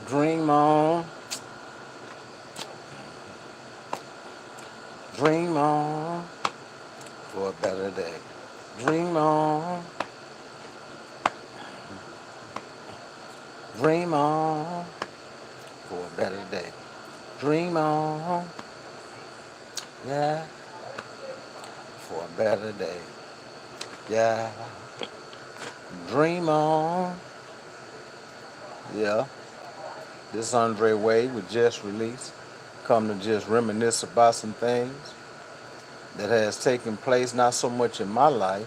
Dream on, dream on for a better day. Dream on, dream on for a better day. Dream on, yeah, for a better day. Yeah, dream on, yeah. This Andre Wade was just released. Come to just reminisce about some things that has taken place, not so much in my life,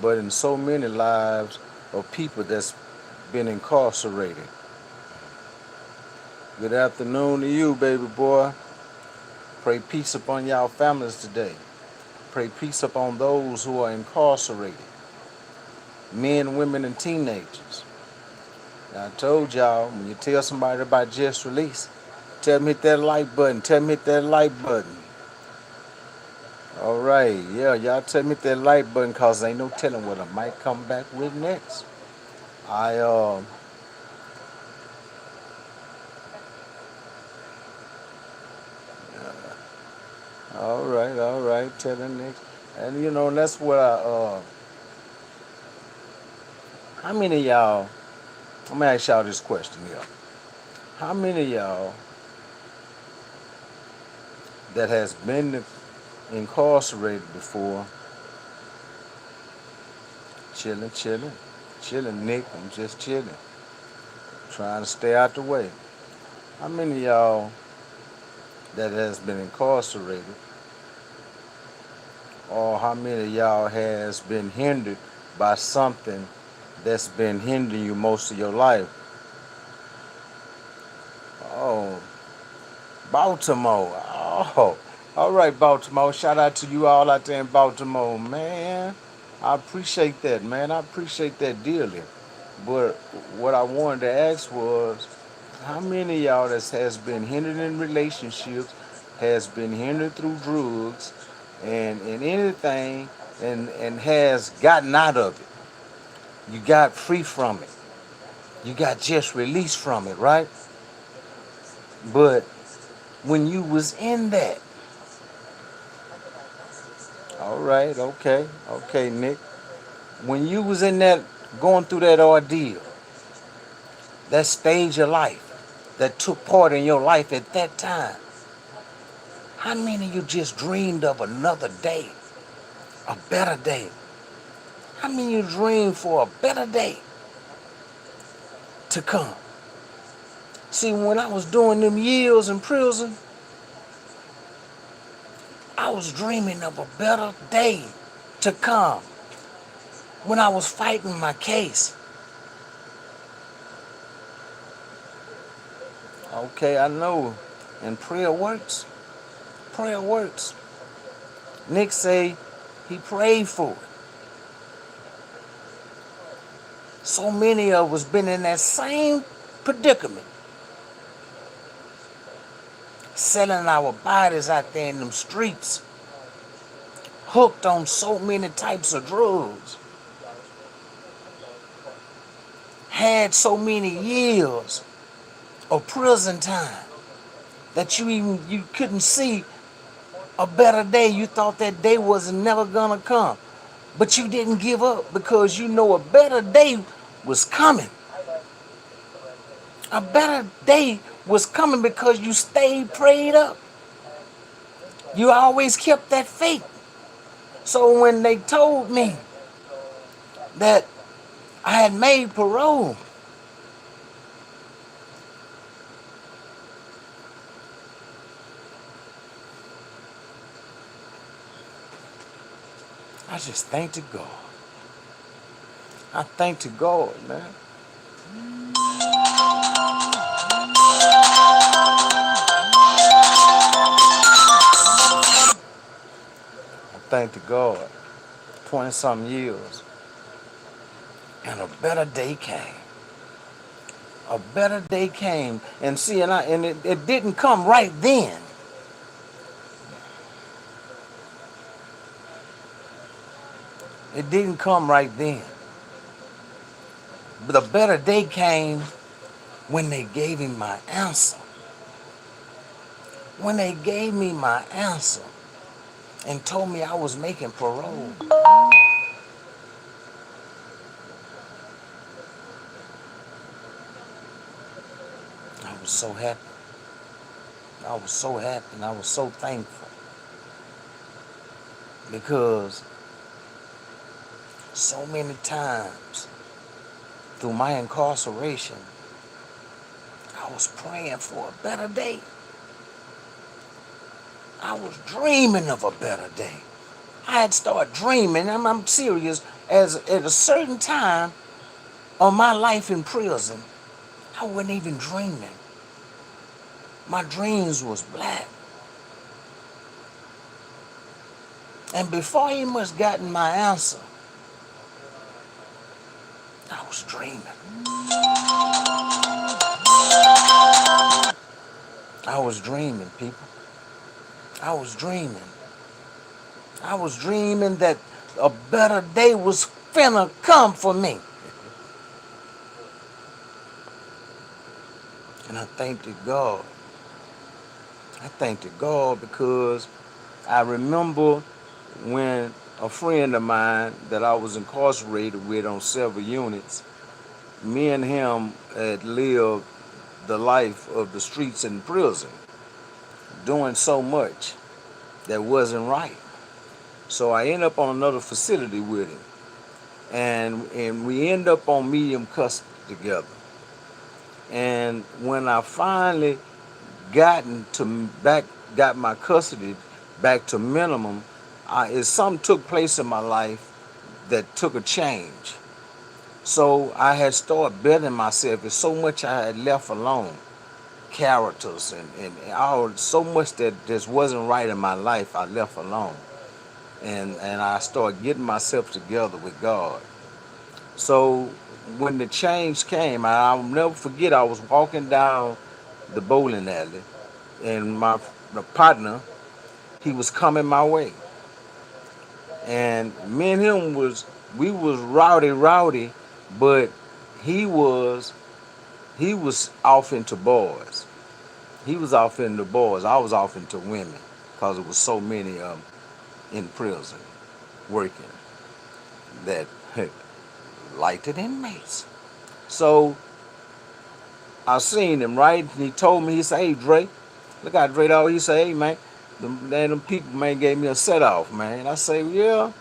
but in so many lives of people that's been incarcerated. Good afternoon to you, baby boy. Pray peace upon y'all families today. Pray peace upon those who are incarcerated, men, women, and teenagers. Now, I told y'all, when you tell somebody about just release, tell them hit that like button. Tell them hit that like button. All right, yeah, y'all tell me hit that like button, cause ain't no telling what I might come back with next. I all right, tell them next. And you know, that's what how many of y'all, I'm gonna ask y'all this question here. How many of y'all that has been incarcerated before, chilling, Nick, I'm just chilling, trying to stay out the way. How many of y'all that has been incarcerated, or how many of y'all has been hindered by something that's been hindering you most of your life? Oh, Baltimore. Oh, all right, Baltimore. Shout out to you all out there in Baltimore, man. I appreciate that, man. I appreciate that dearly. But what I wanted to ask was, how many of y'all that has been hindered in relationships, has been hindered through drugs, and anything, and has gotten out of it? You got free from it. You got just released from it, right? But when you was in that, all right, okay, Nick. When you was in that, going through that ordeal, that stage of life, that took part in your life at that time, how many of you just dreamed of another day, a better day? How many of you dreamed for a better day to come? See, when I was doing them years in prison, I was dreaming of a better day to come. When I was fighting my case, okay, I know, and prayer works. Prayer works. Nick say he prayed for it. So many of us been in that same predicament, selling our bodies out there in them streets, hooked on so many types of drugs, had so many years of prison time that you couldn't see a better day. You thought that day was never gonna come, but you didn't give up because you know a better day was coming. A better day was coming because you stayed prayed up. You always kept that faith. So when they told me that I had made parole, I just thanked to God. I thank to God, man. I thank to God. 20 some years. And a better day came. A better day came. And see, it didn't come right then. It didn't come right then. But a better day came when they gave him my answer, when they gave me my answer and told me I was making parole, I was so happy. I was so happy and I was so thankful because so many times through my incarceration, I was praying for a better day. I was dreaming of a better day. I had started dreaming, and I'm serious, as at a certain time of my life in prison, I wasn't even dreaming. My dreams was black. And before he must gotten my answer, I was dreaming. I was dreaming, people. I was dreaming. I was dreaming that a better day was finna come for me. And I thanked God. I thanked God because I remember when a friend of mine that I was incarcerated with on several units, me and him had lived the life of the streets in prison, doing so much that wasn't right. So I ended up on another facility with him, and we end up on medium custody together. And when I finally gotten to back got my custody back to minimum, something took place in my life that took a change. So I had started bettering myself. It's so much I had left alone, characters and all, so much that just wasn't right in my life I left alone. And I started getting myself together with God. So when the change came, I'll never forget, I was walking down the bowling alley, and the partner, he was coming my way. And me and him we was rowdy, but he was he was off into boys. He was off into boys. I was off into women because there was so many of them in prison working that liked it inmates. So I seen him, right? And he told me, he said, "Hey, Dre, look out, Dre, dog." He said, "Hey, man, them people, man, gave me a set off, man." I say, "Yeah."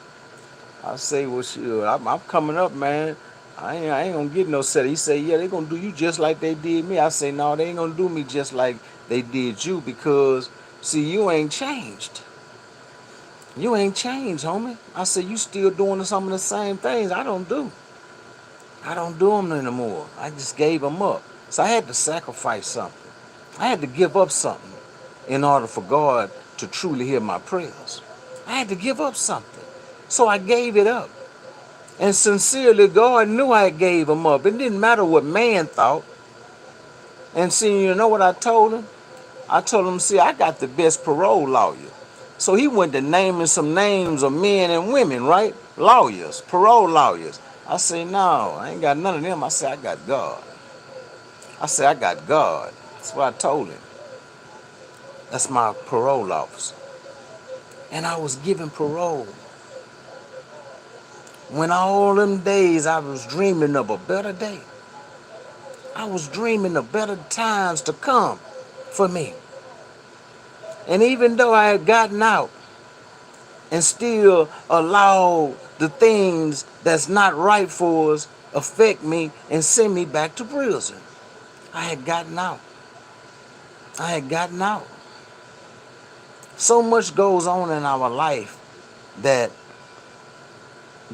I say, "Well, sure, I'm coming up, man. I ain't gonna get no set." He said, "Yeah, they gonna do you just like they did me." I say, "No, they ain't gonna do me just like they did you because, see, you ain't changed. You ain't changed, homie." I said, "You still doing some of the same things I don't do. I don't do them anymore. I just gave them up." So I had to sacrifice something. I had to give up something in order for God to truly hear my prayers. I had to give up something. So I gave it up. And sincerely, God knew I gave him up. It didn't matter what man thought. And see, you know what I told him? I told him, "See, I got the best parole lawyer." So he went to naming some names of men and women, right? Lawyers, parole lawyers. I say, "No, I ain't got none of them." I say, "I got God." I say, "I got God." That's what I told him. That's my parole officer. And I was given parole. When all them days I was dreaming of a better day. I was dreaming of better times to come for me. And even though I had gotten out and still allowed the things that's not right for us affect me and send me back to prison, I had gotten out. I had gotten out. So much goes on in our life that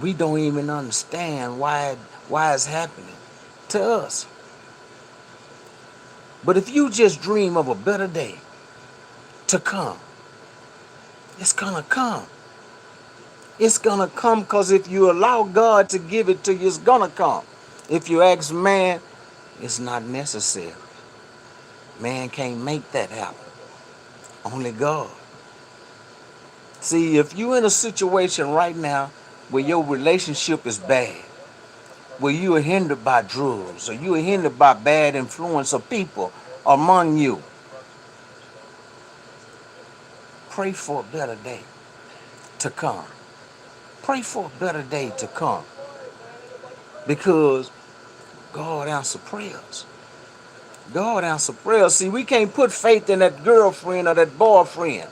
we don't even understand why it's happening to us. But if you just dream of a better day to come, it's gonna come. It's gonna come because if you allow God to give it to you, it's gonna come. If you ask man, it's not necessary. Man can't make that happen. Only God. See, if you're in a situation right now where your relationship is bad, where you are hindered by drugs or you are hindered by bad influence of people among you, pray for a better day to come. Pray for a better day to come because God answers prayers. God answers prayers. See, we can't put faith in that girlfriend or that boyfriend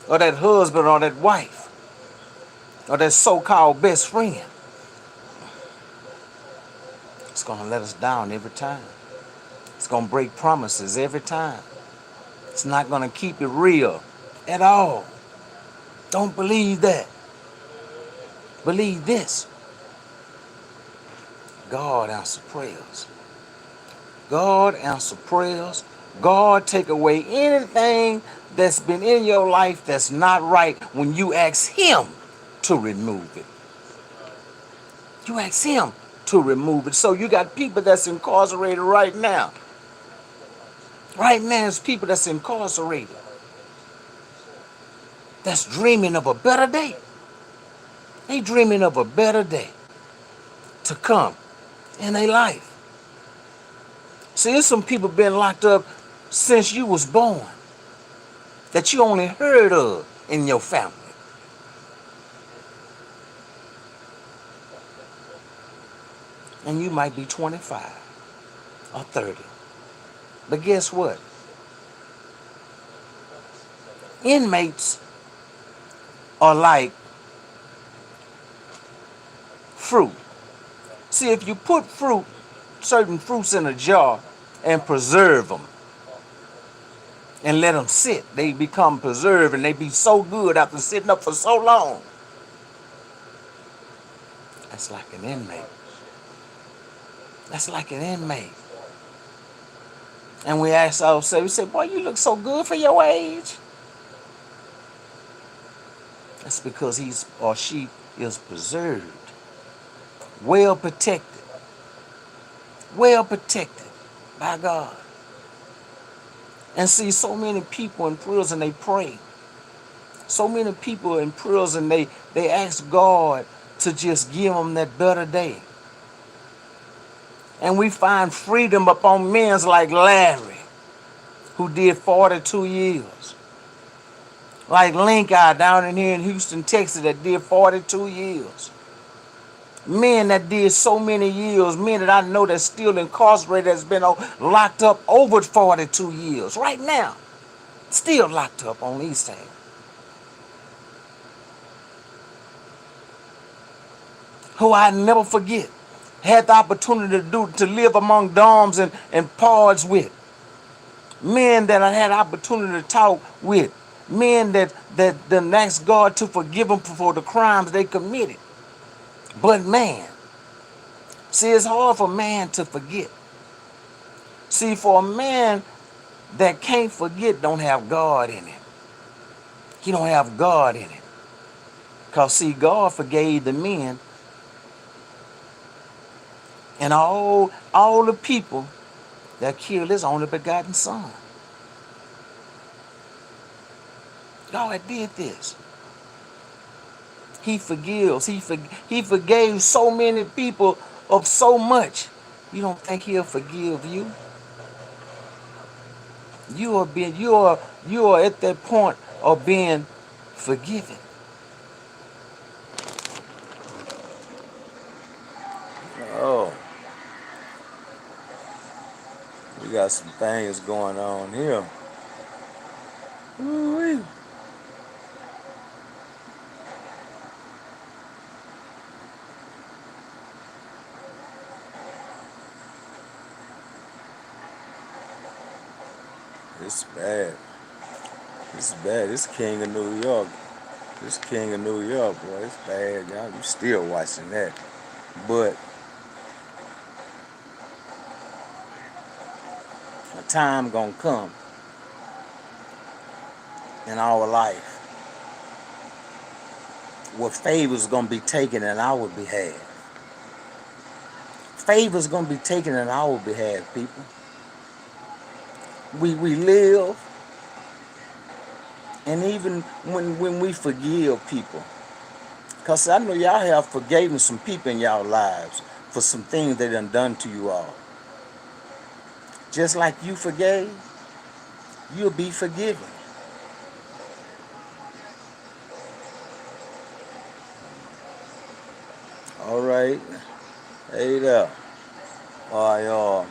or that husband or that wife or that so-called best friend. It's going to let us down every time. It's going to break promises every time. It's not going to keep it real at all. Don't believe that. Believe this. God answers prayers. God answers prayers. God take away anything that's been in your life that's not right when you ask him to remove it. You ask him to remove it. So you got people that's incarcerated right now. Right now, there's people that's incarcerated that's dreaming of a better day. They dreaming of a better day to come in their life. See, there's some people been locked up since you was born that you only heard of in your family. And you might be 25 or 30. But guess what? Inmates are like fruit. See, if you put certain fruits in a jar and preserve them and let them sit, they become preserved and they be so good after sitting up for so long. That's like an inmate. That's like an inmate. And we ask ourselves, we say, boy, you look so good for your age. That's because he or she is preserved, well protected by God. And see, so many people in prison, they pray. So many people in prison, they ask God to just give them that better day. And we find freedom upon men like Larry, who did 42 years. Like Lincoln down in here in Houston, Texas, that did 42 years. Men that did so many years, men that I know that's still incarcerated, that's been locked up over 42 years. Right now, still locked up on East End. Who I never forget. Had the opportunity to live among dorms and pods with. Men that I had the opportunity to talk with. Men that asked God to forgive them for the crimes they committed. But man, see, it's hard for man to forget. See, for a man that can't forget don't have God in him. He don't have God in him. Because see, God forgave the men and all the people that killed his only begotten son. God did this. He forgives. He forgave so many people of so much. You don't think he'll forgive you? You are at that point of being forgiven. Oh, we got some things going on here. Ooh-wee. It's bad. It's bad. It's King of New York. This King of New York, boy, it's bad, y'all. You still watching that. But a time gonna come in our life where favor's gonna be taken in our behalf. Favor's gonna be taken in our behalf, people. We live, and even when we forgive people, because I know y'all have forgiven some people in y'all lives for some things they done to you all. Just like you forgave, you'll be forgiven. All right. Hey there. All right,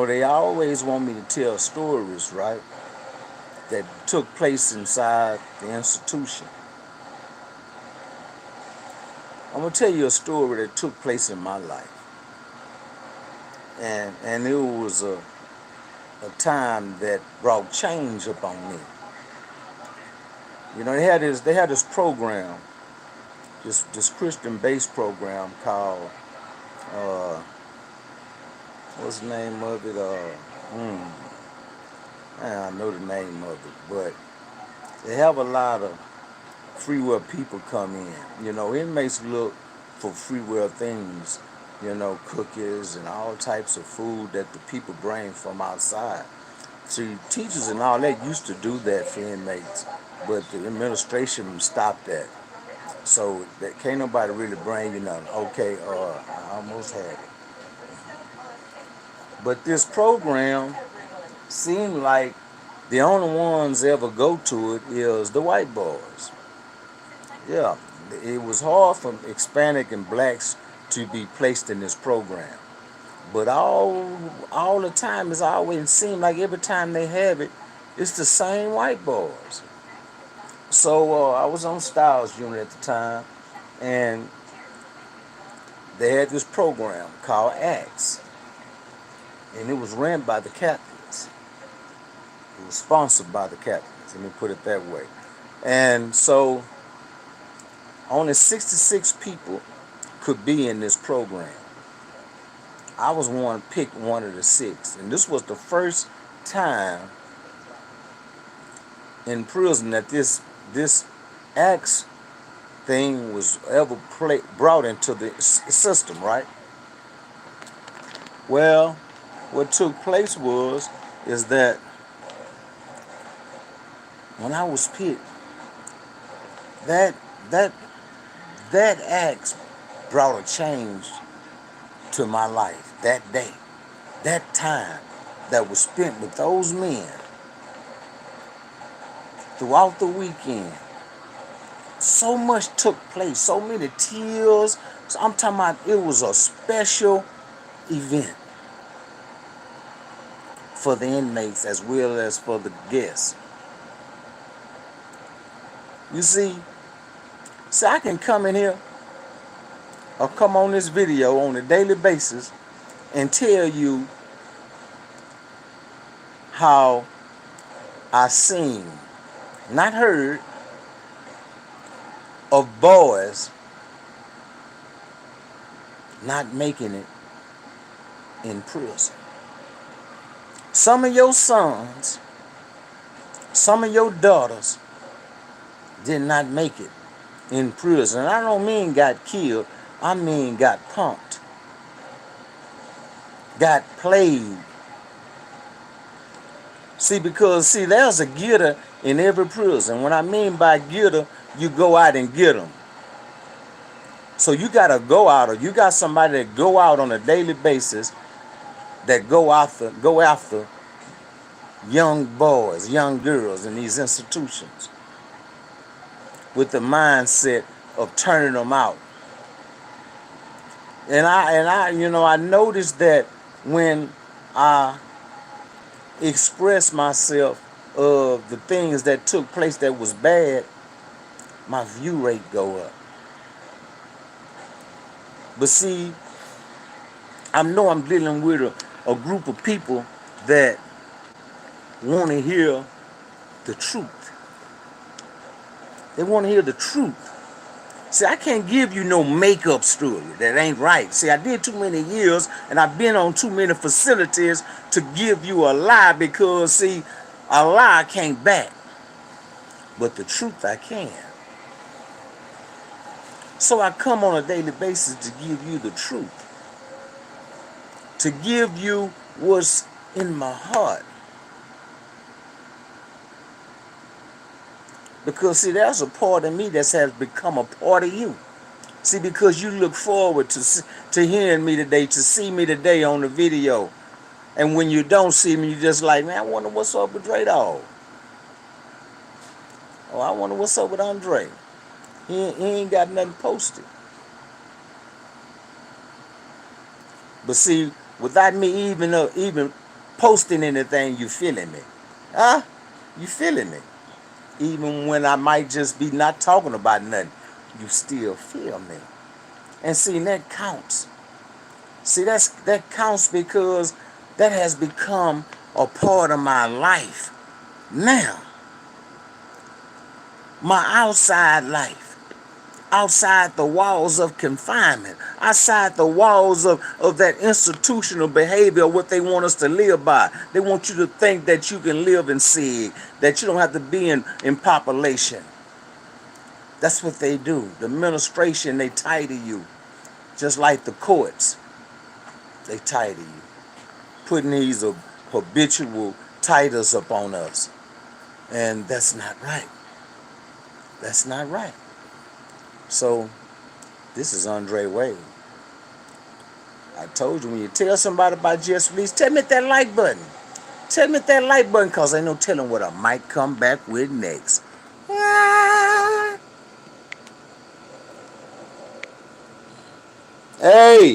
they always want me to tell stories, right, that took place inside the institution. I'm gonna tell you a story that took place in my life, and it was a time that brought change upon me. They had this program, this Christian-based program called uh, what's the name of it? I know the name of it, but they have a lot of free will people come in. Inmates look for free will things, cookies and all types of food that the people bring from outside. See, teachers and all that used to do that for inmates, but the administration stopped that. So that can't nobody really bring you nothing. Okay, I almost had it. But this program seemed like the only ones ever go to it is the white boys. Yeah, it was hard for Hispanic and blacks to be placed in this program. But all the time, it's always seemed like every time they have it, it's the same white boys. So I was on Styles Unit at the time, and they had this program called ACTS, and it was ran by the captains. It was sponsored by the captains, let me put it that way. And so only 66 people could be in this program. I was picked one of the six, and this was the first time in prison that this ACTS thing was ever brought into the system, right? Well, what took place is that when I was picked, that that ACTS brought a change to my life that day. That time that was spent with those men throughout the weekend. So much took place, so many tears. So I'm talking about it was a special event for the inmates as well as for the guests. You see, I can come in here or come on this video on a daily basis and tell you how I seen, not heard, of boys not making it in prison. Some of your sons, some of your daughters did not make it in prison. And I don't mean got killed, I mean got punked, got played. Because there's a getter in every prison. What I mean by getter, you go out and get them. So you got to go out, or you got somebody that go out on a daily basis that go after young boys, young girls in these institutions with the mindset of turning them out. And I noticed that when I express myself of the things that took place that was bad, my view rate go up. But see, I know I'm dealing with a group of people that want to hear the truth. They want to hear the truth. See, I can't give you no makeup story that ain't right. See, I did too many years and I've been on too many facilities to give you a lie because, see, a lie I can't back, but the truth I can. So I come on a daily basis to give you the truth, to give you what's in my heart. Because see, there's a part of me that has become a part of you. See, because you look forward to hearing me today, to see me today on the video. And when you don't see me, you just like, man, I wonder what's up with Dre Dog. Oh, I wonder what's up with Andre. He ain't got nothing posted. But see, without me even posting anything, you feeling me. Huh? You feeling me. Even when I might just be not talking about nothing, you still feel me. And see, that counts. See, that counts because that has become a part of my life. Now, my outside life, outside the walls of confinement, outside the walls of that institutional behavior, what they want us to live by. They want you to think that you can live in SIG, that you don't have to be in population. That's what they do. The administration, they tie to you. Just like the courts, they tie to you. Putting these habitual titles up on us. And that's not right. That's not right. So, this is Andre Wade. I told you, when you tell somebody about just release, tell me that like button. Tell me that like button, because ain't no telling what I might come back with next. Hey!